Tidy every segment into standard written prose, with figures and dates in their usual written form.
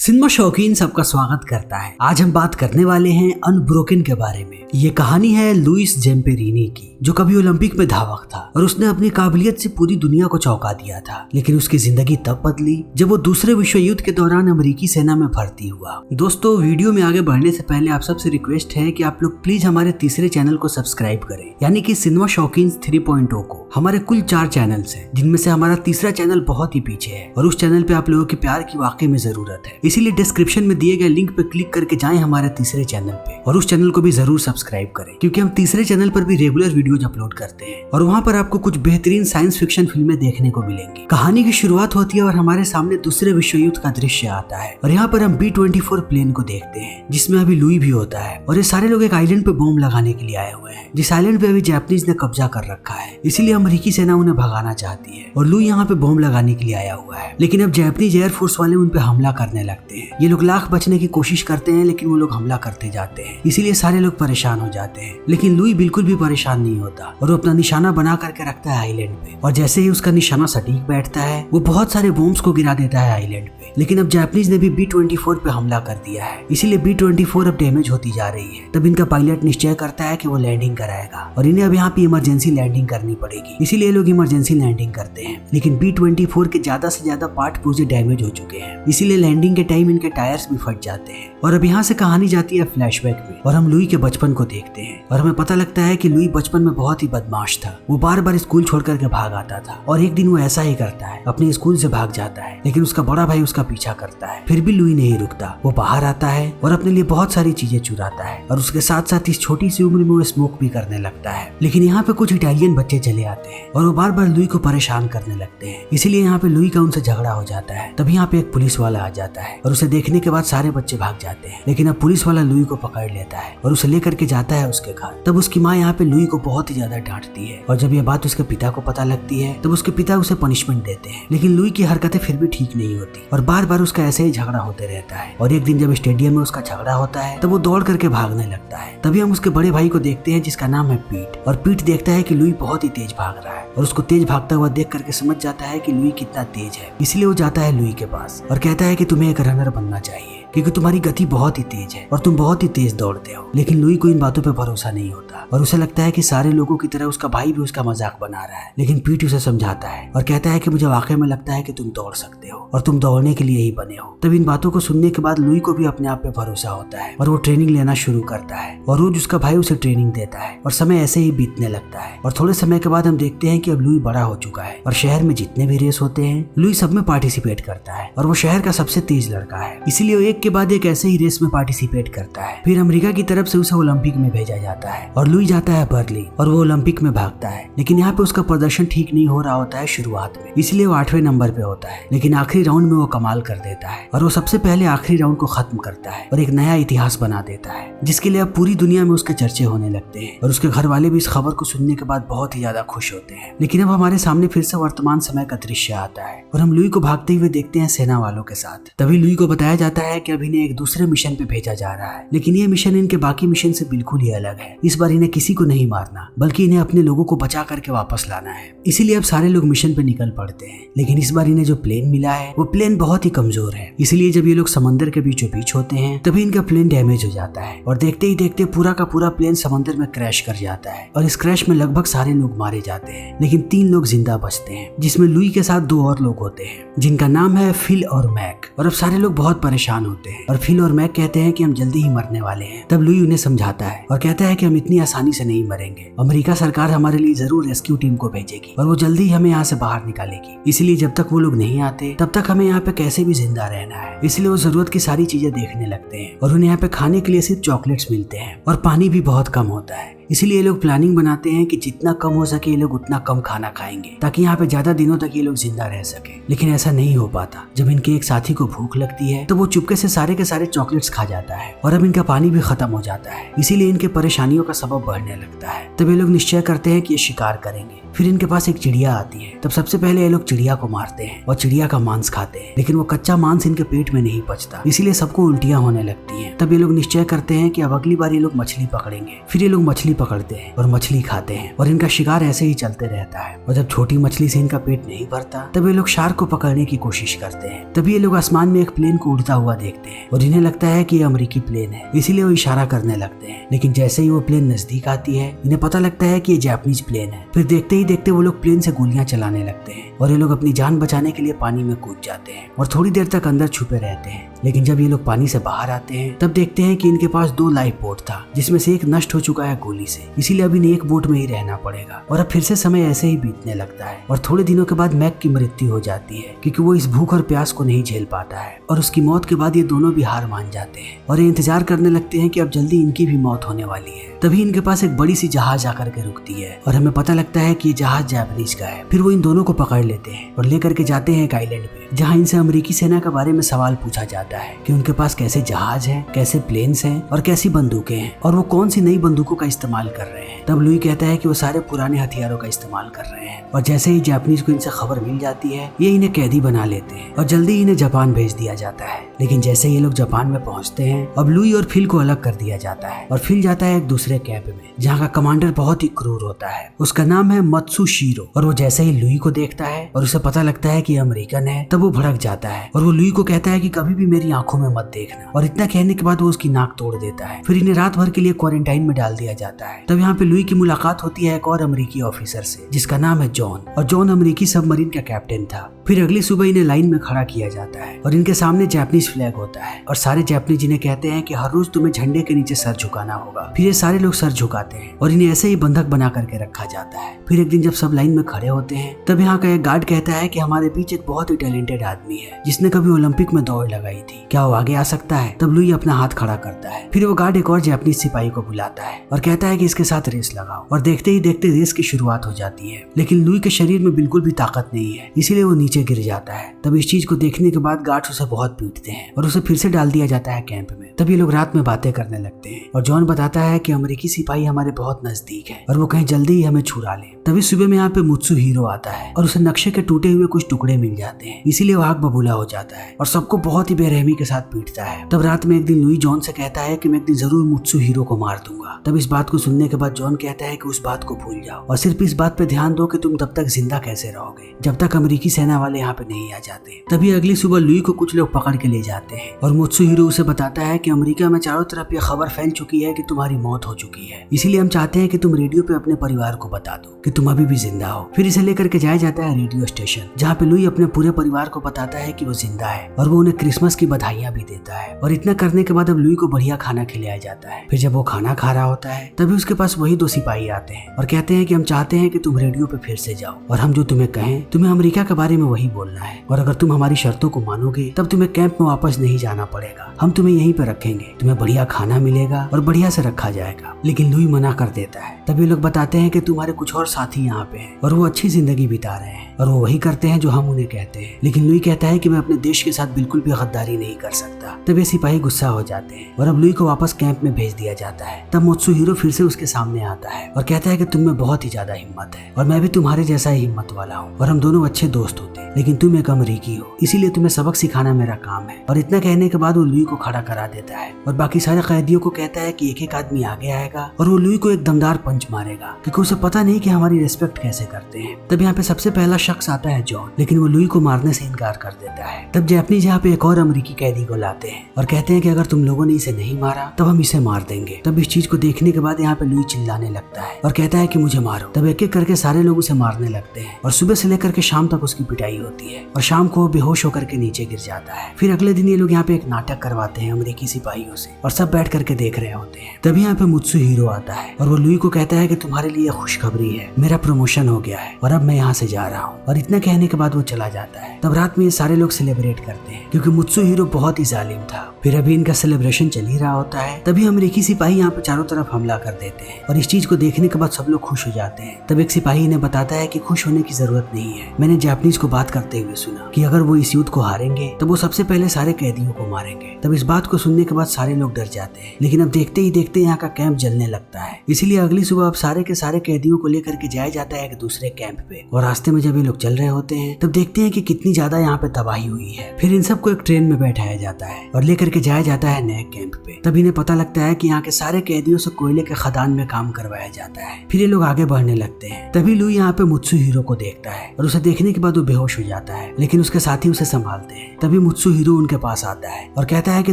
Cinema शौकीन सबका स्वागत करता है। आज हम बात करने वाले हैं अनब्रोकन के बारे में। ये कहानी है लुइस जेम्पेरिनी की, जो कभी ओलंपिक में धावक था और उसने अपनी काबिलियत से पूरी दुनिया को चौंका दिया था। लेकिन उसकी जिंदगी तब बदली जब वो दूसरे विश्व युद्ध के दौरान अमेरिकी सेना में भर्ती हुआ। दोस्तों, वीडियो में आगे बढ़ने से पहले आप सबसे रिक्वेस्ट है कि आप लोग प्लीज हमारे तीसरे चैनल को सब्सक्राइब करें, यानी कि सिनेमा शौकीन 3.0 को। हमारे कुल 4 चैनल्स हैं, जिनमें से हमारा तीसरा चैनल बहुत ही पीछे है और उस चैनल पे आप लोगों के प्यार की वाकई में जरूरत है। इसीलिए डिस्क्रिप्शन में दिए गए लिंक पे क्लिक करके जाएं हमारे तीसरे चैनल पे और उस चैनल को भी जरूर सब्सक्राइब करें, क्योंकि हम तीसरे चैनल पर भी रेगुलर वीडियोज अपलोड करते हैं और वहाँ पर आपको कुछ बेहतरीन साइंस फिक्शन फिल्में देखने को मिलेंगी। कहानी की शुरुआत होती है और हमारे सामने दूसरे विश्व युद्ध का दृश्य आता है और यहाँ पर हम B-24 प्लेन को देखते हैं, जिसमें अभी लुई भी होता है और ये सारे लोग एक आइलैंड पे बॉम्ब लगाने के लिए आए हुए हैं, जिस आइलैंड पे अभी जापानीज ने कब्जा कर रखा है। इसीलिए अमेरिकी सेना उन्हें भगाना चाहती है और लुई यहाँ पे बॉम्ब लगाने के लिए आया हुआ है। लेकिन अब जापानीज एयरफोर्स वाले उन पे हमला करने लगते हैं। ये लोग लाख बचने की कोशिश करते हैं, लेकिन वो लोग हमला करते जाते हैं। इसीलिए सारे लोग परेशान हो जाते हैं। लेकिन लुई बिल्कुल भी परेशान नहीं होता और वो अपना निशाना बना करके रखता है आइलैंड पे, और जैसे ही उसका निशाना सटीक बैठता है वो बहुत सारे बॉम्ब्स को गिरा देता है आइलैंड पे। लेकिन अब जापानीज ने भी B-24 पे हमला कर दिया है, इसीलिए B-24 अब डैमेज होती जा रही है। तब इनका पायलट निश्चय करता है कि वो लैंडिंग कराएगा और इन्हें अब यहाँ पे इमरजेंसी लैंडिंग करनी पड़ेगी। इसीलिए लोग इमरजेंसी लैंडिंग करते हैं। लेकिन B-24 के ज्यादा से ज्यादा पार्ट पुर्जे डैमेज हो चुके हैं, इसीलिए लैंडिंग के टाइम इनके टायर्स भी फट जाते हैं। और अब यहाँ से कहानी जाती है फ्लैशबैक में और हम लुई के बचपन को देखते हैं और हमें पता लगता है कि लुई बचपन में बहुत ही बदमाश था। वो बार बार स्कूल छोड़ करके भाग आता था और एक दिन वो ऐसा ही करता है, अपने स्कूल से भाग जाता है। लेकिन उसका बड़ा भाई उसका पीछा करता है, फिर भी लुई नहीं रुकता। वो बाहर आता है और अपने लिए बहुत सारी चीजें चुराता है और उसके साथ साथ इस छोटी सी उम्र में वो स्मोक भी करने लगता है। लेकिन यहाँ पे कुछ इटालियन बच्चे चले आते हैं और वो बार बार लुई को परेशान करने लगते हैं, इसीलिए यहाँ पे लुई का उनसे झगड़ा हो जाता है। तभी यहाँ पे एक पुलिस वाला आ जाता है और उसे देखने के बाद सारे बच्चे भाग जाते हैं। लेकिन अब पुलिस वाला लुई को पकड़ लेता है और उसे लेकर के जाता है उसके घर। तब उसकी माँ यहाँ पे लुई को बहुत ही ज्यादा डांटती है और जब ये बात उसके पिता को पता लगती है तब उसके पिता उसे पनिशमेंट देते हैं। लेकिन लुई की हरकतें फिर भी ठीक नहीं होती और बार बार उसका ऐसे ही झगड़ा होते रहता है। और एक दिन जब स्टेडियम में उसका झगड़ा होता है तब वो दौड़ करके भागने लगता है। तभी हम उसके बड़े भाई को देखते हैं, जिसका नाम है पीट। और पीट देखता है कि लुई बहुत ही तेज भाग रहा है और उसको तेज भागता हुआ देख करके समझ जाता है कि लुई कितना तेज है। इसलिए वो जाता है लुई के पास और कहता है कि तुम्हें एक रनर बनना चाहिए, क्योंकि तुम्हारी गति बहुत ही तेज है और तुम बहुत ही तेज दौड़ते हो। लेकिन लुई को इन बातों पे भरोसा नहीं होता और उसे लगता है कि सारे लोगों की तरह उसका भाई भी उसका मजाक बना रहा है। लेकिन पीट उसे समझाता है और कहता है कि मुझे वाकई में लगता है कि तुम दौड़ सकते हो और तुम दौड़ने के लिए ही बने हो। तब इन बातों को सुनने के बाद लुई को भी अपने आप पे भरोसा होता है और वो ट्रेनिंग लेना शुरू करता है और रोज उसका भाई उसे ट्रेनिंग देता है और समय ऐसे ही बीतने लगता है। और थोड़े समय के बाद हम देखते हैं कि अब लुई बड़ा हो चुका है और शहर में जितने भी रेस होते हैं लुई सब में पार्टिसिपेट करता है और वो शहर का सबसे तेज लड़का है। इसीलिए वो एक के बाद एक ऐसे ही रेस में पार्टिसिपेट करता है। फिर अमेरिका की तरफ से उसे ओलंपिक में भेजा जाता है और लुई जाता है बर्लिन और वो ओलंपिक में भागता है। लेकिन यहाँ पे उसका प्रदर्शन ठीक नहीं हो रहा होता है शुरुआत में, इसलिए वो 8वें नंबर पे होता है। लेकिन आखिरी राउंड में वो कमाल कर देता है और वो सबसे पहले आखिरी राउंड को खत्म करता है और एक नया इतिहास बना देता है, जिसके लिए अब पूरी दुनिया में उसके चर्चे होने लगते हैं और उसके घर वाले भी इस खबर को सुनने के बाद बहुत ही ज्यादा खुश होते हैं। लेकिन अब हमारे सामने फिर से वर्तमान समय का दृश्य आता है और हम लुई को भागते हुए देखते हैं सेना वालों के साथ। तभी लुई को बताया जाता है कि अब इन्हें एक दूसरे मिशन पे भेजा जा रहा है, लेकिन ये मिशन इनके बाकी मिशन से बिल्कुल ही अलग है। इस बार इन्हें किसी को नहीं मारना, बल्कि इन्हें अपने लोगों को बचा करके वापस लाना है। इसीलिए अब सारे लोग मिशन पे निकल पड़ते हैं। लेकिन इस बार इन्हें जो प्लेन मिला है वो प्लेन बहुत ही कमजोर है, इसलिए जब ये लोग समंदर के बीचों बीच होते हैं तभी इनका प्लेन डैमेज हो जाता है और देखते ही देखते पूरा का पूरा प्लेन समंदर में क्रैश कर जाता है और इस क्रैश में लगभग सारे लोग मारे जाते हैं। लेकिन 3 लोग जिंदा बचते हैं, जिसमें लुई के साथ 2 और लोग होते हैं, जिनका नाम है फिल और मैक। और अब सारे लोग बहुत परेशान होते हैं और फिल और मैक कहते हैं कि हम जल्दी ही मरने वाले हैं। तब लुई उन्हें समझाता है और कहता है कि हम इतनी आसानी से नहीं मरेंगे। अमेरिका सरकार हमारे लिए जरूर रेस्क्यू टीम को भेजेगी और वो जल्दी ही हमें यहाँ से बाहर निकालेगी। इसलिए जब तक वो लोग नहीं आते तब तक हमें यहाँ पे कैसे भी जिंदा रहना है। इसलिए वो जरूरत की सारी चीजें देखने लगते हैं और उन्हें यहाँ पे खाने के लिए सिर्फ चॉकलेट्स मिलते हैं और पानी भी बहुत कम होता है। इसीलिए ये लोग प्लानिंग बनाते हैं कि जितना कम हो सके ये लोग उतना कम खाना खाएंगे, ताकि यहाँ पे ज्यादा दिनों तक ये लोग जिंदा रह सके। लेकिन ऐसा नहीं हो पाता। जब इनके एक साथी को भूख लगती है तो वो चुपके से सारे के सारे चॉकलेट्स खा जाता है और अब इनका पानी भी खत्म हो जाता है। इसीलिए इनके परेशानियों का सबब बढ़ने लगता है। तब ये लोग निश्चय करते हैं कि ये शिकार करेंगे। फिर इनके पास एक चिड़िया आती है। तब सबसे पहले ये लोग चिड़िया को मारते हैं और चिड़िया का मांस खाते हैं, लेकिन वो कच्चा मांस इनके पेट में नहीं पचता, इसीलिए सबको उल्टियां होने लगती हैं। तब ये लोग निश्चय करते हैं कि अब अगली बार ये लोग मछली पकड़ेंगे। फिर ये लोग मछली पकड़ते हैं और मछली खाते हैं और इनका शिकार ऐसे ही चलते रहता है। और जब छोटी मछली से इनका पेट नहीं भरता तब ये लोग शार्क को पकड़ने की कोशिश करते हैं। तभी ये लोग आसमान में एक प्लेन को उड़ता हुआ देखते हैं और इन्हें लगता है कि ये अमेरिकी प्लेन है, इसीलिए वो इशारा करने लगते हैं। लेकिन जैसे ही वो प्लेन नजदीक आती है इन्हें पता लगता है कि ये जापानीज प्लेन है। फिर देखते ही देखते वो लोग प्लेन से गोलियां चलाने लगते हैं और ये लोग अपनी जान बचाने के लिए पानी में कूद जाते हैं और थोड़ी देर तक अंदर छुपे रहते हैं। लेकिन जब ये लोग पानी से बाहर आते हैं तब देखते हैं कि इनके पास 2 लाइफ बोट था, जिसमें से एक नष्ट हो चुका है गोली से, इसीलिए अब इन्हें एक बोट में ही रहना पड़ेगा। और अब फिर से समय ऐसे ही बीतने लगता है और थोड़े दिनों के बाद मैक की मृत्यु हो जाती है क्योंकि वो इस भूख और प्यास को नहीं झेल पाता है। और उसकी मौत के बाद ये दोनों भी हार मान जाते हैं और ये इंतजार करने लगते हैं कि अब जल्दी इनकी भी मौत होने वाली है। तभी इनके पास एक बड़ी सी जहाज आकर के रुकती है और हमें पता लगता है कि ये जहाज जापानीज का है। फिर वो इन दोनों को पकड़ लेते हैं और लेकर के जाते हैं एक आइलैंड पे, जहाँ इनसे अमेरिकी सेना के बारे में सवाल पूछा जाता है कि उनके पास कैसे जहाज है, कैसे प्लेन्स हैं और कैसी बंदूकें हैं और वो कौन सी नई बंदूकों का इस्तेमाल कर रहे हैं। तब लुई कहता है कि वो सारे पुराने हथियारों का इस्तेमाल कर रहे हैं। और जैसे ही जापानीज को इनसे खबर मिल जाती है ये इन्हें कैदी बना लेते हैं और जल्दी इन्हें जापान भेज दिया जाता है। लेकिन जैसे ये लोग जापान में पहुंचते हैं अब लुई और फिल को अलग कर दिया जाता है और फिल जाता है एक दूसरे कैंप में, जहाँ का कमांडर बहुत ही क्रूर होता है। उसका नाम है मत्सुशिरो। और वो जैसे ही लुई को देखता है और उसे पता लगता है कि ये अमेरिकन है तब वो भड़क जाता है और वो लुई को कहता है कि कभी भी मेरी आंखों में मत देखना। और इतना कहने के बाद वो उसकी नाक तोड़ देता है। फिर इन्हें रात भर के लिए क्वारंटाइन में डाल दिया जाता है। तब यहाँ पे लुई की मुलाकात होती है एक और अमेरिकी ऑफिसर से जिसका नाम है जॉन। और जॉन अमेरिकी सबमरीन का कैप्टन था। फिर अगली सुबह इन्हें लाइन में खड़ा किया जाता है और इनके सामने जापानीज फ्लैग होता है और सारे जापानीज इन्हें कहते हैं कि हर रोज तुम्हें झंडे के नीचे सर झुकाना होगा। फिर ये सारे लोग सर झुकाते हैं और इन्हें ऐसे ही बंधक बना करके रखा जाता है। फिर एक दिन जब सब लाइन में खड़े होते हैं तब यहाँ का एक गार्ड कहता है कि हमारे बीच एक बहुत ही टैलेंटेड आदमी है जिसने कभी ओलंपिक में दौड़ लगाई थी, क्या वो आगे आ सकता है? तब लुई अपना हाथ खड़ा करता है। फिर वो गार्ड एक और जापानीज सिपाही को बुलाता है और कहता है कि इसके साथ रेस लगाओ। और देखते ही देखते रेस की शुरुआत हो जाती है। लेकिन लुई के शरीर में बिल्कुल भी ताकत नहीं है, इसीलिए वो नीचे गिर जाता है। तब इस चीज को देखने के बाद गार्ड्स उसे बहुत पीटते हैं और उसे फिर से डाल दिया जाता है कैंप में। तब ये लोग रात में बातें करने लगते हैं और जॉन बताता है कि अमेरिकी सिपाही हमारे बहुत नजदीक है और वो कहीं जल्दी ही हमें छुड़ा ले। तभी सुबह में यहाँ पे मुत्सुहिरो आता है और उसे नक्शे के टूटे हुए कुछ टुकड़े मिल जाते हैं, इसीलिए वो आग बबूला हो जाता है और सबको बहुत ही बेरहमी के साथ पीटता है। तब रात में एक दिन लुई जॉन से कहता है कि मैं एक दिन जरूर मुत्सुहिरो को मार दूंगा। तब इस बात को सुनने के बाद जॉन कहता है कि उस बात को भूल जाओ और सिर्फ इस बात पे ध्यान दो कि तुम तब तक जिंदा कैसे रहोगे जब तक अमेरिकी सेना वाले यहाँ पे नहीं आ जाते। तभी अगली सुबह लुई को कुछ लोग पकड़ के ले जाते हैं और मुत्सुहिरो उसे बताता है कि अमेरिका में चारों तरफ ये खबर फैल चुकी है कि तुम्हारी मौत हो चुकी है, इसीलिए हम चाहते हैं कि तुम रेडियो पे अपने परिवार को बता दो कि तुम अभी भी जिंदा हो। फिर इसे लेकर के जाया जाता है रेडियो स्टेशन, जहाँ पे लुई अपने पूरे परिवार को बताता है कि वो जिंदा है और वो उन्हें क्रिसमस की बधाइयां भी देता है। और इतना करने के बाद अब लुई को बढ़िया खाना खिलाया जाता है। फिर जब वो खाना खा रहा होता है तभी उसके पास वही 2 सिपाही आते हैं और कहते हैं कि हम चाहते हैं कि तुम रेडियो पे फिर से जाओ और हम जो तुम्हें कहें तुम्हें अमेरिका के बारे में वही बोलना है और अगर तुम हमारी शर्तों को मानोगे तब तुम्हें कैंप में वापस नहीं जाना पड़ेगा, हम तुम्हें यहीं पे रखेंगे, तुम्हें बढ़िया खाना मिलेगा और बढ़िया से रखा जाएगा। लेकिन लुई मना कर देता है। तभी लोग बताते हैं कि तुम्हारे कुछ और साथी यहाँ पे हैं और वो अच्छी जिंदगी बिता रहे हैं और वो वही करते हैं जो हम उन्हें कहते हैं। लेकिन लुई कहता है कि मैं अपने देश के साथ बिल्कुल भी गद्दारी नहीं कर सकता। तब ये सिपाही गुस्सा हो जाते हैं और अब लुई को वापस कैंप में भेज दिया जाता है। तब मुत्सुहिरो फिर से उसके सामने आता है और कहता है कि तुम में बहुत ही ज्यादा हिम्मत है और मैं भी तुम्हारे जैसा ही हिम्मत वाला हूँ और हम दोनों अच्छे दोस्त होते हैं, लेकिन तुम एक अमेरिकी हो इसीलिए तुम्हें सबक सिखाना मेरा काम है। और इतना कहने के बाद वो लुई को खड़ा करा देता है और बाकी सारे कैदियों को कहता है कि एक एक आदमी आगे आएगा और वो लुई को एक दमदार पंच मारेगा क्योंकि उसे पता नहीं कि हमारी रिस्पेक्ट कैसे करते हैं। तब यहाँ पे सबसे पहला शख्स आता है जॉन, लेकिन वो लुई को मारने से इनकार कर देता है। तब जापानीज यहाँ पे एक और अमेरिकी कैदी को लाते हैं और कहते हैं कि अगर तुम लोगों ने इसे नहीं मारा तब हम इसे मार देंगे। तब इस चीज को देखने के बाद यहाँ पे लुई चिल्लाने लगता है और कहता है कि मुझे मारो। तब एक एक करके सारे लोग उसे मारने लगते हैं और सुबह से लेकर के शाम तक उसकी पिटाई होती है और शाम को बेहोश होकर के नीचे गिर जाता है। फिर अगले दिन ये लोग यहाँ पे एक नाटक करवाते हैं अमेरिकी सिपाहियों से और सब बैठ करके देख रहे होते हैं। तभी यहाँ पे मुत्सुहिरो आता है और वो लुई को कहता है कि तुम्हारे लिए खुशखबरी है, मेरा प्रमोशन हो गया है और अब मैं यहाँ से जा रहा हूँ। और इतना कहने के बाद वो चला जाता है। तब रात में ये सारे लोग सेलिब्रेट करते हैं क्योंकि मुत्सुहिरो बहुत ही जालिम था। फिर अभी इनका सेलिब्रेशन चल ही रहा होता है तभी अमेरिकी सिपाही यहाँ पे चारों तरफ हमला कर देते हैं और इस चीज को देखने के बाद सब लोग खुश हो जाते हैं। तब एक सिपाही इन्हें बताता है कि खुश होने की जरूरत नहीं है, मैंने जापानीज को बात करते हुए सुना कि अगर वो इस युद्ध को हारेंगे तो वो सबसे पहले सारे सारे कैदियों को मारेंगे। तब इस बात को सुनने के बाद सारे लोग डर जाते हैं, लेकिन अब देखते ही देखते यहाँ का कैंप जलने लगता है। इसीलिए अगली सुबह अब सारे के सारे कैदियों को लेकर के जाया जाता है एक दूसरे कैंप पे। और रास्ते में जब ये लोग चल रहे होते हैं तब देखते हैं कि कितनी ज्यादा यहाँ पे तबाही हुई है। फिर इन सबको एक ट्रेन में बैठाया जाता है और लेकर के जाया जाता है नए कैंप पे। तब इन्हें पता लगता है कि यहाँ के सारे कैदियों से कोयले के खदान में काम करवाया जाता है। फिर ये लोग आगे बढ़ने लगते हैं। तभी लुई यहाँ पे मुत्सुहिरो को देखता है और उसे देखने के बाद वो बेहोश हो जाता है, लेकिन उसके साथी उसे संभालते हैं। तभी मुत्सुहिरो उनके पास आता है और कहता है कि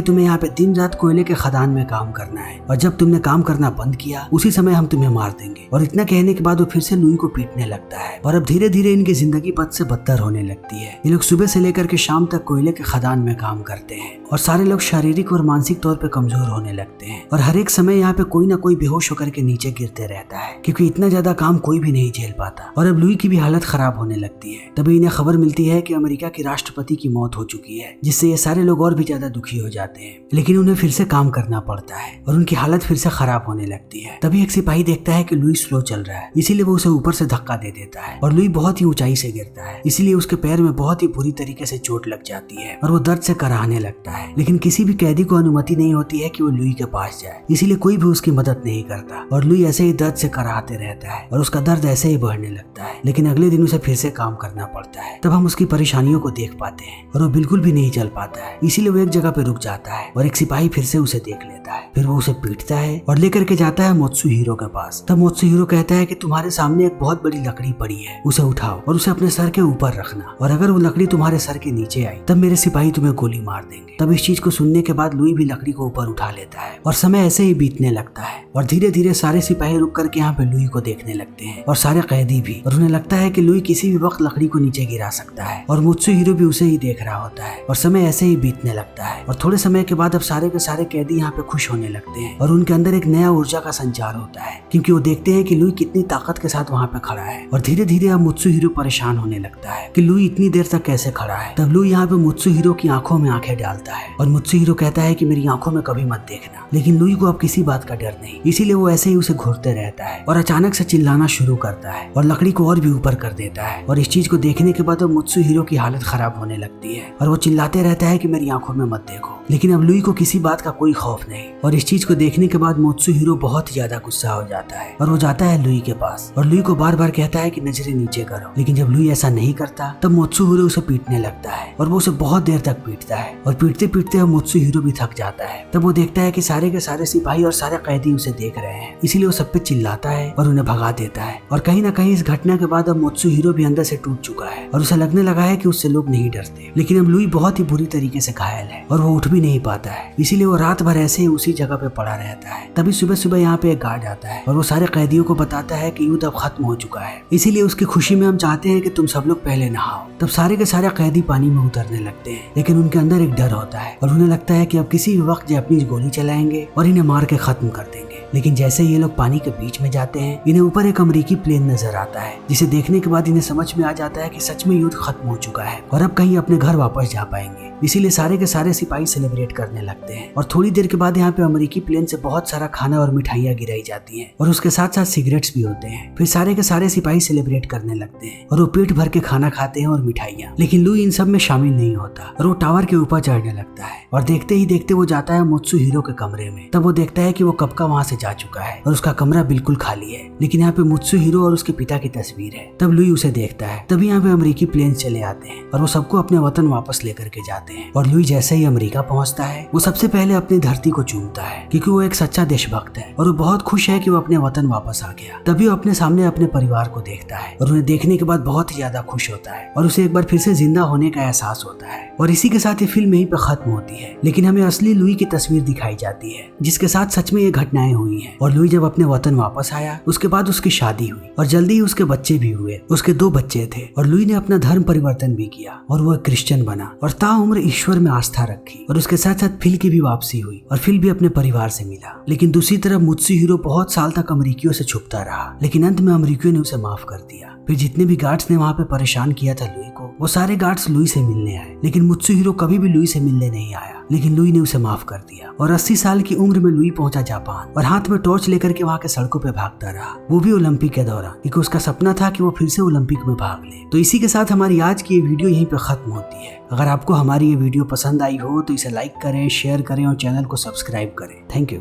तुम्हें यहाँ पे दिन रात कोयले के खदान में काम करना है, और जब तुमने काम करना बंद किया उसी समय हम तुम्हें मार देंगे। और इतना कहने के बाद वो फिर से लुई को पीटने लगता है। और अब धीरे धीरे इनकी जिंदगी बद से बदतर होने लगती है। ये लोग सुबह से लेकर के शाम तक कोयले के खदान में काम करते हैं और सारे लोग शारीरिक और मानसिक तौर पे कमजोर होने लगते हैं। और हर एक समय यहाँ पे कोई ना कोई बेहोश होकर के नीचे गिरते रहता है, क्योंकि इतना ज्यादा काम कोई भी नहीं झेल पाता। और अब लुई की भी हालत खराब होने लगती है। तभी इन्हें खबर मिलती है कि अमेरिका के राष्ट्रपति की मौत हो चुकी है, जिससे ये सारे लोग और भी ज्यादा दुखी हो जाते हैं। लेकिन उन्हें फिर से काम करना पड़ता है और उनकी हालत फिर से खराब होने लगती है। तभी एक सिपाही देखता है कि लुई स्लो चल रहा है, इसीलिए वो उसे ऊपर से धक्का दे देता है और लुई बहुत ही ऊंचाई से गिरता है, इसीलिए उसके पैर में बहुत ही बुरी तरीके से चोट लग जाती है और वो दर्द से कराहने लगता है। लेकिन किसी भी कैदी को अनुमति नहीं होती है कि वो लुई के पास जाए, इसीलिए कोई भी उसकी मदद नहीं करता और लुई ऐसे ही दर्द से कराहते रहता है और उसका दर्द ऐसे ही बढ़ने लगता है। लेकिन अगले दिन उसे फिर से काम करना पड़ता है। तब हम उसकी परेशानियों को देख पाते हैं और वो बिल्कुल भी नहीं चल पाता है, इसीलिए वो एक जगह पे रुक जाता है और एक सिपाही फिर से उसे देख लेता है। फिर वो उसे पीटता है और लेकर के जाता है मुत्सुहिरो के पास। तब मुत्सुहिरो कहता है कि तुम्हारे सामने एक बहुत बड़ी लकड़ी पड़ी है, उसे उठाओ और उसे अपने सर के ऊपर रखना, और अगर वो लकड़ी तुम्हारे सर के नीचे आई तब मेरे सिपाही तुम्हें गोली मार देंगे। तब इस चीज को सुनने के बाद लुई भी लकड़ी को ऊपर उठा लेता है और समय ऐसे ही बीतने लगता है और धीरे धीरे सारे सिपाही रुक करके यहाँ पे लुई को देखने लगते हैं और सारे कैदी भी। और उन्हें लगता है कि लुई किसी भी वक्त लकड़ी को नीचे गिरा सकता है और मुत्सुहिरो भी उसे ही देख रहा होता है और समय ऐसे ही बीतने लगता है। और थोड़े समय के बाद अब सारे के सारे कैदी यहाँ पे खुश होने लगते हैं और उनके अंदर एक नया ऊर्जा का संचार होता है, क्योंकि वो देखते हैं कि लुई कितनी ताकत के साथ वहाँ पे खड़ा है। और धीरे धीरे अब मुत्सुहिरो परेशान होने लगता है कि लुई इतनी देर तक कैसे खड़ा है। तब लुई यहाँ पे मुत्सुहिरो की आंखों में आंखें डालता है और मुत्सुहिरो कहता है कि मेरी आंखों में कभी मत देखना। लेकिन लुई को अब किसी बात का डर नहीं, इसीलिए वो ऐसे ही उसे घूरते रहता है और अचानक से चिल्लाना शुरू करता है और लकड़ी को और भी ऊपर कर देता है। और इस चीज को देखने के बाद मुत्सुहिरो की हालत खराब होने लगती है और वो चिल्लाते रहता है कि मेरी आंखों में मत देखो। लेकिन अब लुई को किसी बात का कोई खौफ नहीं, और इस चीज को देखने के बाद मुत्सुहिरो बहुत ही ज्यादा गुस्सा हो जाता है और वो जाता है लुई के पास और लुई को बार बार कहता है कि नजरें नीचे करो। लेकिन जब लुई ऐसा नहीं करता तब मुत्सुहिरो उसे पीटने लगता है और वो उसे बहुत देर तक पीटता है और पीटते पीटते मुत्सुहिरो भी थक जाता है। तब वो देखता है कि सारे के सारे सिपाही और सारे कैदी उसे देख रहे हैं, इसीलिए वो सब पे चिल्लाता है और उन्हें भगा देता है। और कहीं ना कहीं इस घटना के बाद अब मुत्सुहिरो भी अंदर से टूट चुका है और उसे लगने लगा है कि उससे लोग नहीं डरते। लेकिन अब लुई बहुत ही बुरी तरीके से घायल है और वो उठ भी नहीं पाता है, इसीलिए वो रात भर ऐसे ही उसी जगह पे पड़ा रहता है। तभी सुबह सुबह यहाँ पे एक गार्ड आता है और वो सारे कैदियों को बताता है कि युद्ध अब खत्म हो चुका है, इसीलिए उसकी खुशी में हम चाहते हैं कि तुम सब लोग पहले नहाओ। तब सारे के सारे कैदी पानी में उतरने लगते हैं, लेकिन उनके अंदर एक डर होता है और उन्हें लगता है कि अब किसी भी वक्त जापानीज गोली चलाएंगे और इन्हें मार के खत्म कर देंगे। लेकिन जैसे ये लोग पानी के बीच में जाते हैं इन्हें ऊपर एक अमेरिकी प्लेन नजर आता है, जिसे देखने के बाद इन्हें समझ में आ जाता है कि सच में युद्ध खत्म हो चुका है और अब कहीं अपने घर वापस जा पाएंगे। इसीलिए सारे के सारे सिपाही सेलिब्रेट करने लगते हैं और थोड़ी देर के बाद यहाँ पे अमेरिकी प्लेन से बहुत सारा खाना और मिठाइयाँ गिराई जाती हैं और उसके साथ साथ सिगरेट्स भी होते हैं। फिर सारे के सारे सिपाही सेलिब्रेट करने लगते हैं और वो पेट भर के खाना खाते हैं और मिठाइयाँ। लेकिन लुई इन सब में शामिल नहीं होता और वो टावर के ऊपर चढ़ने लगता है और देखते ही देखते वो जाता है मुत्सुहिरो के कमरे में। तब वो देखता है कि वो कब का वहाँ से जा चुका है और उसका कमरा बिल्कुल खाली है, लेकिन यहाँ पे मुत्सुहिरो और उसके पिता की तस्वीर है। तब लुई उसे देखता है। तभी यहाँ पे अमेरिकी प्लेन चले आते हैं और वो सबको अपने वतन वापस लेकर के जाते हैं। और लुई जैसे ही अमेरिका पहुंचता है वो सबसे पहले अपनी धरती को चूमता है, क्योंकि वो एक सच्चा देशभक्त है और वो बहुत खुश है कि वो अपने वतन वापस आ गया। तभी वो अपने सामने अपने परिवार को देखता है और उन्हें देखने के बाद बहुत ही ज्यादा खुश होता है और उसे एक बार फिर से जिंदा होने का एहसास होता है। और इसी के साथ ये फिल्म यहीं पे खत्म होती है, लेकिन हमें असली लुई की तस्वीर दिखाई जाती है जिसके साथ सच में ये घटनाएं हुई हैं। और लुई जब अपने वतन वापस आया उसके बाद उसकी शादी हुई और जल्दी ही उसके बच्चे भी हुए। उसके 2 बच्चे थे और लुई ने अपना धर्म परिवर्तन भी किया और वो क्रिश्चियन बना और ताउम्र ईश्वर में आस्था रखी। और उसके साथ साथ फिल की भी वापसी हुई और फिल भी अपने परिवार से मिला। लेकिन दूसरी तरफ मुत्सुहिरो बहुत साल तक अमेरिकियों से छुपता रहा, लेकिन अंत में अमेरिकियों ने उसे माफ कर दिया। फिर जितने भी गार्ड्स ने वहाँ पे परेशान किया था लुई को, वो सारे गार्ड्स लुई से मिलने आए, लेकिन मुत्सुहिरो कभी भी लुई से मिलने नहीं आया। लेकिन लुई ने उसे माफ कर दिया और 80 साल की उम्र में लुई पहुंचा जापान और हाथ में टॉर्च लेकर के वहाँ के सड़कों पे भागता रहा, वो भी ओलंपिक के दौरान, क्योंकि उसका सपना था कि वो फिर से ओलंपिक में भाग ले। तो इसी के साथ हमारी आज की ये वीडियो यहीं पे खत्म होती है। अगर आपको हमारी ये वीडियो पसंद आई हो तो इसे लाइक करें, शेयर करें और चैनल को सब्सक्राइब करें। Thank you.